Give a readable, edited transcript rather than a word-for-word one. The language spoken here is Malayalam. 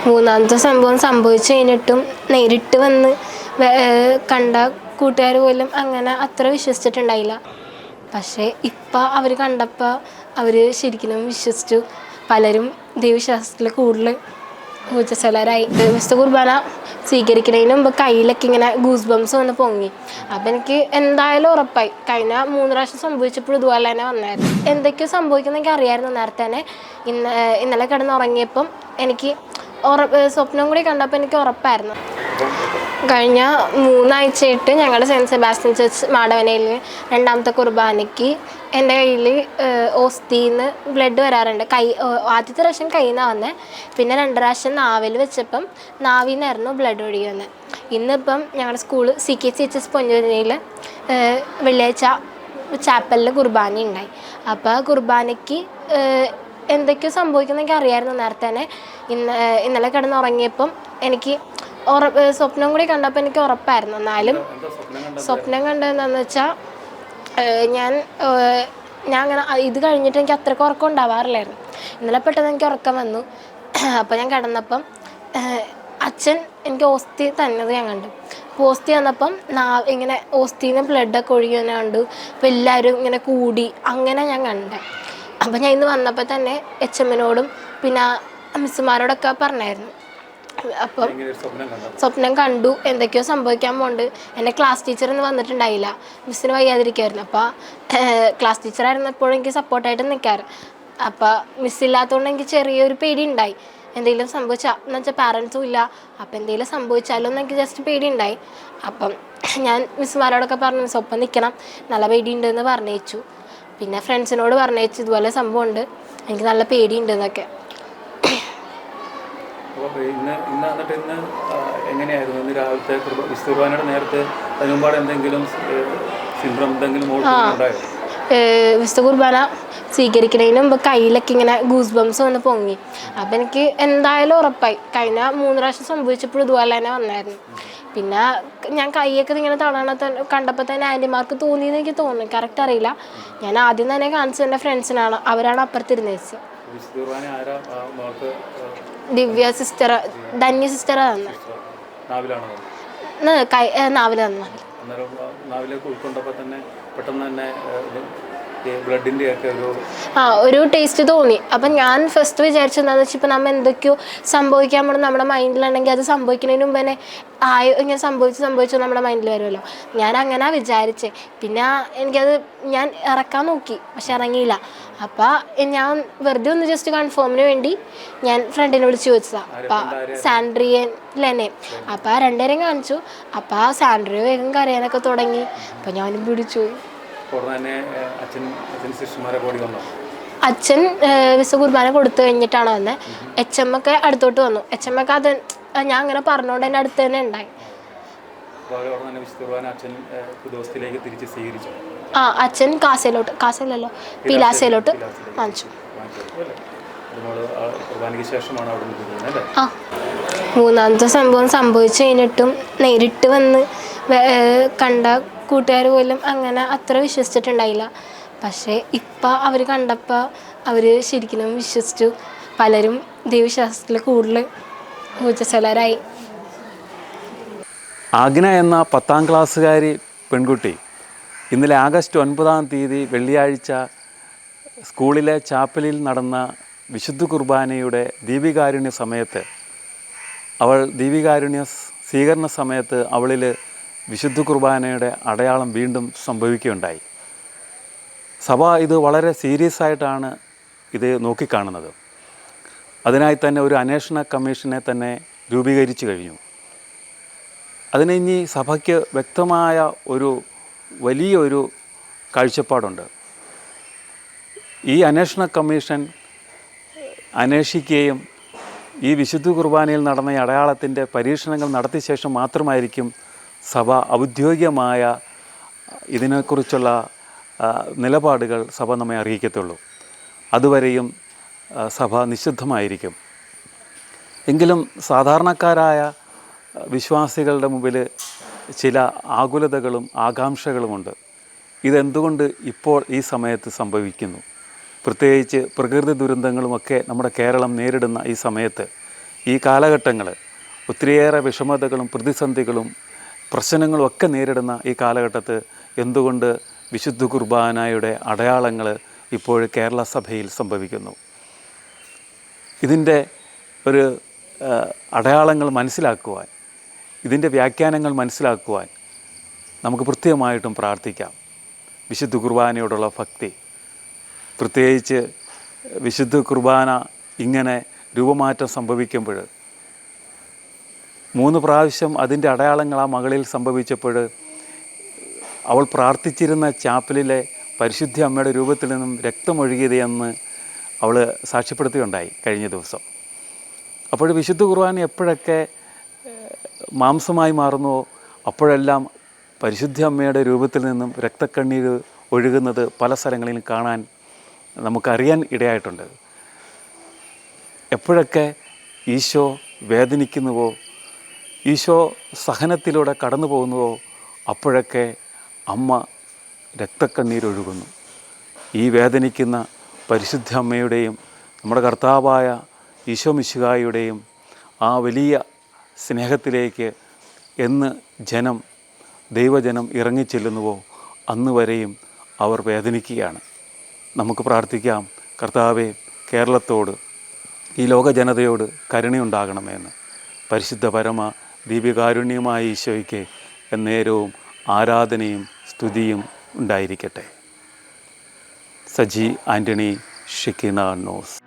മൂന്നാമത്തെ സംഭവം സംഭവിച്ചു കഴിഞ്ഞിട്ടും നേരിട്ട് വന്ന് കണ്ട കൂട്ടുകാർ പോലും അങ്ങനെ അത്ര വിശ്വസിച്ചിട്ടുണ്ടായില്ല. പക്ഷേ ഇപ്പം അവർ കണ്ടപ്പോൾ അവർ ശരിക്കും വിശ്വസിച്ചു. പലരും ദൈവവിശ്വാസത്തിൽ കൂടുതൽ ഊർജ്ജസ്വലരായി. വിശുദ്ധ കുർബാന സ്വീകരിക്കുന്നതിന് മുമ്പ് കയ്യിലൊക്കെ ഇങ്ങനെ ഗൂസ് ബംസ് വന്ന് പൊങ്ങി. അപ്പം എനിക്ക് എന്തായാലും ഉറപ്പായി. കഴിഞ്ഞ 3 പ്രാവശ്യം സംഭവിച്ചപ്പോഴും ഇതുപോലെ തന്നെ വന്നായിരുന്നു. എന്തൊക്കെയോ സംഭവിക്കുന്നത് എനിക്ക് അറിയാമായിരുന്നു നേരത്തെ തന്നെ. ഇന്നലെ കിടന്നുറങ്ങിയപ്പം എനിക്ക് സ്വപ്നം കൂടി കണ്ടപ്പോൾ എനിക്ക് ഉറപ്പായിരുന്നു. കഴിഞ്ഞ 3 ആഴ്ചയായിട്ട് ഞങ്ങളുടെ സെൻറ്റ് സെബാസ്റ്റ്യൻ ചർച്ച് മാടവനയിൽ 2ാമത്തെ കുർബാനയ്ക്ക് എൻ്റെ കയ്യിൽ ഓസ്തിന്ന് ബ്ലഡ് വരാറുണ്ട്. ആദ്യത്തെ പ്രാവശ്യം കയ്യിൽ നിന്നാണ് വന്നത്. പിന്നെ 2 പ്രാവശ്യം നാവിൽ വെച്ചപ്പം നാവിൽ നിന്നായിരുന്നു ബ്ലഡ് ഒഴുകി വന്നത്. ഇന്നിപ്പം ഞങ്ങളുടെ സ്കൂള് CKCHS പൊഞ്ചേരിയിൽ വെള്ളിയാഴ്ച ചാപ്പലിൽ കുർബാന ഉണ്ടായി. അപ്പോൾ കുർബാനയ്ക്ക് എന്തൊക്കെയോ സംഭവിക്കുന്നത് എനിക്ക് അറിയാമായിരുന്നു നേരത്തെ തന്നെ. ഇന്നലെ കിടന്നുറങ്ങിയപ്പം എനിക്ക് സ്വപ്നം കൂടി കണ്ടപ്പോൾ എനിക്ക് ഉറപ്പായിരുന്നു. എന്നാലും സ്വപ്നം കണ്ടതെന്താണെന്ന് വെച്ചാൽ ഞാൻ അങ്ങനെ ഇത് കഴിഞ്ഞിട്ട് എനിക്ക് അത്രയ്ക്ക് ഉറക്കം ഉണ്ടാവാറില്ലായിരുന്നു. ഇന്നലെ പെട്ടെന്ന് എനിക്ക് ഉറക്കം വന്നു. അപ്പോൾ ഞാൻ കിടന്നപ്പം അച്ഛൻ എനിക്ക് ഓസ്തി തന്നത് ഞാൻ കണ്ടു. അപ്പോൾ ഓസ്തി വന്നപ്പം ഇങ്ങനെ ഓസ്തിന്ന് ബ്ലഡൊക്കെ ഒഴുകി തന്നെ കണ്ടു. അപ്പോൾ എല്ലാവരും ഇങ്ങനെ കൂടി അങ്ങനെ ഞാൻ കണ്ടേ. അപ്പം ഞാൻ ഇന്ന് വന്നപ്പോൾ തന്നെ HM-നോടും പിന്നെ മിസ്സുമാരോടൊക്കെ പറഞ്ഞായിരുന്നു. അപ്പം സ്വപ്നം കണ്ടു, എന്തൊക്കെയോ സംഭവിക്കാൻ പോകുന്നുണ്ട്. എൻ്റെ ക്ലാസ് ടീച്ചർ ഇന്ന് വന്നിട്ടുണ്ടായില്ല, മിസ്സിന് വയ്യാതിരിക്കുമായിരുന്നു. അപ്പോൾ ക്ലാസ് ടീച്ചറായിരുന്നപ്പോഴും എനിക്ക് സപ്പോർട്ടായിട്ട് നിൽക്കാറ്. അപ്പോൾ മിസ്സില്ലാത്തതുകൊണ്ട് എനിക്ക് ചെറിയൊരു പേടി ഉണ്ടായി. എന്തെങ്കിലും സംഭവിച്ചാൽ എന്ന് വെച്ചാൽ പാരൻസും ഇല്ല. അപ്പം എന്തെങ്കിലും സംഭവിച്ചാലോ എന്ന് എനിക്ക് ജസ്റ്റ് പേടി ഉണ്ടായി. അപ്പം ഞാൻ മിസ്സുമാരോടൊക്കെ പറഞ്ഞു മിസ് ഒപ്പം നിൽക്കണം, നല്ല പേടിയുണ്ടെന്ന് പറഞ്ഞേച്ചു. പിന്നെ ഫ്രണ്ട്സിനോട് പറഞ്ഞേച്ചു ഇതുപോലെ സംഭവമുണ്ട്, എനിക്ക് നല്ല പേടിയുണ്ടെന്നൊക്കെ. വിശുദ്ധ കുർബാന സ്വീകരിക്കുന്നതിന് മുമ്പ് കയ്യിലൊക്കെ ഇങ്ങനെ ഗൂസ് ബംസ് വന്ന് പൊങ്ങി. അപ്പം എനിക്ക് എന്തായാലും ഉറപ്പായി. കഴിഞ്ഞ 3 പ്രാവശ്യം സംഭവിച്ചപ്പോഴും ഇതുപോലെ തന്നെ വന്നായിരുന്നു. പിന്നെ ഞാൻ കൈയൊക്കെ ഇങ്ങനെ കണ്ടപ്പോൾ തന്നെ ആൻറ്റിമാർക്ക് തോന്നിയെന്ന് എനിക്ക് തോന്നുന്നു, കറക്റ്റ് അറിയില്ല. ഞാൻ ആദ്യം തന്നെ കാണിച്ചത് എൻ്റെ ഫ്രണ്ട്സിനാണ്, അവരാണ് അപ്പുറത്തിരുന്നത്. ദിവ്യ സിസ്റ്റർ, ധന്യ സിസ്റ്റർ തന്നെ നാവിൽ തന്നെ. ഒരു ടേസ്റ്റ് തോന്നി. അപ്പം ഞാൻ ഫസ്റ്റ് വിചാരിച്ചെന്താണെന്ന് വെച്ചാൽ ഇപ്പം നമ്മൾ എന്തൊക്കെയോ സംഭവിക്കാൻ പോലും നമ്മുടെ മൈൻഡിലുണ്ടെങ്കിൽ അത് സംഭവിക്കുന്നതിന് മുമ്പ് തന്നെ ഇങ്ങനെ സംഭവിച്ചു നമ്മുടെ മൈൻഡിൽ വരുമല്ലോ. ഞാൻ അങ്ങനെ വിചാരിച്ചേ. പിന്നെ എനിക്കത് ഞാൻ ഇറക്കാൻ നോക്കി, പക്ഷെ ഇറങ്ങിയില്ല. അപ്പം ഞാൻ വെറുതെ ഒന്ന് ജസ്റ്റ് കൺഫേമിന് വേണ്ടി ഞാൻ ഫ്രണ്ടിനെ വിളിച്ച് ചോദിച്ചതാണ്. അപ്പം സാൻഡ്രിയൻ ലെനെ. അപ്പം 2 പേരെയും കാണിച്ചു. അപ്പം സാൻഡ്രിയ വേഗം കരയാനൊക്കെ തുടങ്ങി. അപ്പം ഞാനും പിടിച്ചു. അച്ഛൻ വിശുദ്ധ കുർബാന കൊടുത്തു കഴിഞ്ഞിട്ടാണ് വന്നത്. HM ഒക്കെ അടുത്തോട്ട് വന്നു. HM ഒക്കെ അത് ഞാൻ അങ്ങനെ പറഞ്ഞുകൊണ്ട് എൻ്റെ അടുത്ത് തന്നെ ഉണ്ടായി. അച്ഛൻ കാസയിലോട്ട് പിലാസയിലോട്ട് വാങ്ങിച്ചു. 3ാമത്തെ സംഭവം സംഭവിച്ചു കഴിഞ്ഞിട്ടും നേരിട്ട് വന്ന് കണ്ട കൂട്ടുകാർ പോലും അങ്ങനെ അത്ര വിശ്വസിച്ചിട്ടുണ്ടായില്ല. പക്ഷേ ഇപ്പം അവർ കണ്ടപ്പോൾ അവർ ശരിക്കും വിശ്വസിച്ചു. പലരും ദൈവവിശ്വാസത്തിൽ കൂടുതൽ ഊർജ്ജസ്വലരായി. ആഗ്ന എന്ന 10ാം ക്ലാസ്സുകാരി പെൺകുട്ടി ഇന്നലെ ആഗസ്റ്റ് 9-ാം തീയതി വെള്ളിയാഴ്ച സ്കൂളിലെ ചാപ്പലിൽ നടന്ന വിശുദ്ധ കുർബാനയുടെ ദീപികാരുണ്യ സമയത്ത് അവൾ ദീപികാരുണ്യ സ്വീകരണ സമയത്ത് അവളിൽ വിശുദ്ധ കുർബാനയുടെ അടയാളം വീണ്ടും സംഭവിക്കുകയുണ്ടായി. സഭ ഇത് വളരെ സീരിയസ് ആയിട്ടാണ് ഇത് നോക്കിക്കാണുന്നത്. അതിനായി തന്നെ ഒരു അന്വേഷണ കമ്മീഷനെ തന്നെ രൂപീകരിച്ചു കഴിഞ്ഞു. അതിന് ഇനി സഭയ്ക്ക് വ്യക്തമായ വലിയൊരു കാഴ്ചപ്പാടുണ്ട്. ഈ അന്വേഷണ കമ്മീഷൻ അന്വേഷിക്കുകയും ഈ വിശുദ്ധ കുർബാനയിൽ നടന്ന ഈ അടയാളത്തിൻ്റെ പരീക്ഷണങ്ങൾ നടത്തിയ ശേഷം മാത്രമായിരിക്കും സഭ ഔദ്യോഗികമായ ഇതിനെക്കുറിച്ചുള്ള നിലപാടുകൾ സഭ നമ്മെ അറിയിക്കത്തുള്ളൂ. അതുവരെയും സഭ നിശബ്ദമായിരിക്കും. എങ്കിലും സാധാരണക്കാരായ വിശ്വാസികളുടെ മുമ്പിൽ ചില ആകുലതകളും ആകാംക്ഷകളുമുണ്ട്. ഇതെന്തുകൊണ്ട് ഇപ്പോൾ ഈ സമയത്ത് സംഭവിക്കുന്നു? പ്രത്യേകിച്ച് പ്രകൃതി ദുരന്തങ്ങളുമൊക്കെ നമ്മുടെ കേരളം നേരിടുന്ന ഈ സമയത്ത് ഈ കാലഘട്ടങ്ങൾ ഒത്തിരിയേറെ വിഷമതകളും പ്രതിസന്ധികളും പ്രശ്നങ്ങളും ഒക്കെ നേരിടുന്ന ഈ കാലഘട്ടത്ത് എന്തുകൊണ്ട് വിശുദ്ധ കുർബാനയുടെ അടയാളങ്ങൾ ഇപ്പോൾ കേരള സഭയിൽ സംഭവിക്കുന്നു? ഇതിൻ്റെ ഒരു അടയാളങ്ങൾ മനസ്സിലാക്കുവാൻ, ഇതിൻ്റെ വ്യാഖ്യാനങ്ങൾ മനസ്സിലാക്കുവാൻ നമുക്ക് പ്രത്യേകമായിട്ടും പ്രാർത്ഥിക്കാം. വിശുദ്ധ കുർബാനയോടുള്ള ഭക്തി, പ്രത്യേകിച്ച് വിശുദ്ധ കുർബാന ഇങ്ങനെ രൂപമാറ്റം സംഭവിക്കുമ്പോൾ 3 പ്രാവശ്യം അതിൻ്റെ അടയാളങ്ങൾ ആ മകളിൽ സംഭവിച്ചപ്പോൾ അവൾ പ്രാർത്ഥിച്ചിരുന്ന ചാപ്പലിലെ പരിശുദ്ധ അമ്മയുടെ രൂപത്തിൽ നിന്നും രക്തമൊഴുകിയതെന്ന് അവൾ സാക്ഷ്യപ്പെടുത്തുകയുണ്ടായി കഴിഞ്ഞ ദിവസം. അപ്പോൾ വിശുദ്ധ കുർബാന എപ്പോഴൊക്കെ മാംസമായി മാറുന്നുവോ അപ്പോഴെല്ലാം പരിശുദ്ധ അമ്മയുടെ രൂപത്തിൽ നിന്നും രക്തക്കണ്ണീര് ഒഴുകുന്നത് പല സ്ഥലങ്ങളിലും കാണാൻ നമുക്കറിയാൻ ഇടയായിട്ടുണ്ട്. എപ്പോഴൊക്കെ ഈശോ വേദനിക്കുന്നുവോ, ഈശോ സഹനത്തിലൂടെ കടന്നു പോകുന്നുവോ അപ്പോഴൊക്കെ അമ്മ രക്തക്കണ്ണീരൊഴുകുന്നു. ഈ വേദനിക്കുന്ന പരിശുദ്ധ അമ്മയുടെയും നമ്മുടെ കർത്താവായ ഈശോ മിശിഹായുടെയും ആ വലിയ സ്നേഹത്തിലേക്ക് എന്ന് ദൈവജനം ഇറങ്ങിച്ചെല്ലുന്നുവോ അന്ന് വരെയും അവർ വേദനിക്കുകയാണ്. നമുക്ക് പ്രാർത്ഥിക്കാം, കർത്താവേ, കേരളത്തോട്, ഈ ലോക ജനതയോട് കരുണയുണ്ടാകണമെന്ന്. പരിശുദ്ധ പരമ ദീപികാരുണ്യമായ ഈശോയ്ക്ക് എന്നേരവും ആരാധനയും സ്തുതിയും ഉണ്ടായിരിക്കട്ടെ. സജി ആൻ്റണി, ഷിക്കിന ന്യൂസ്.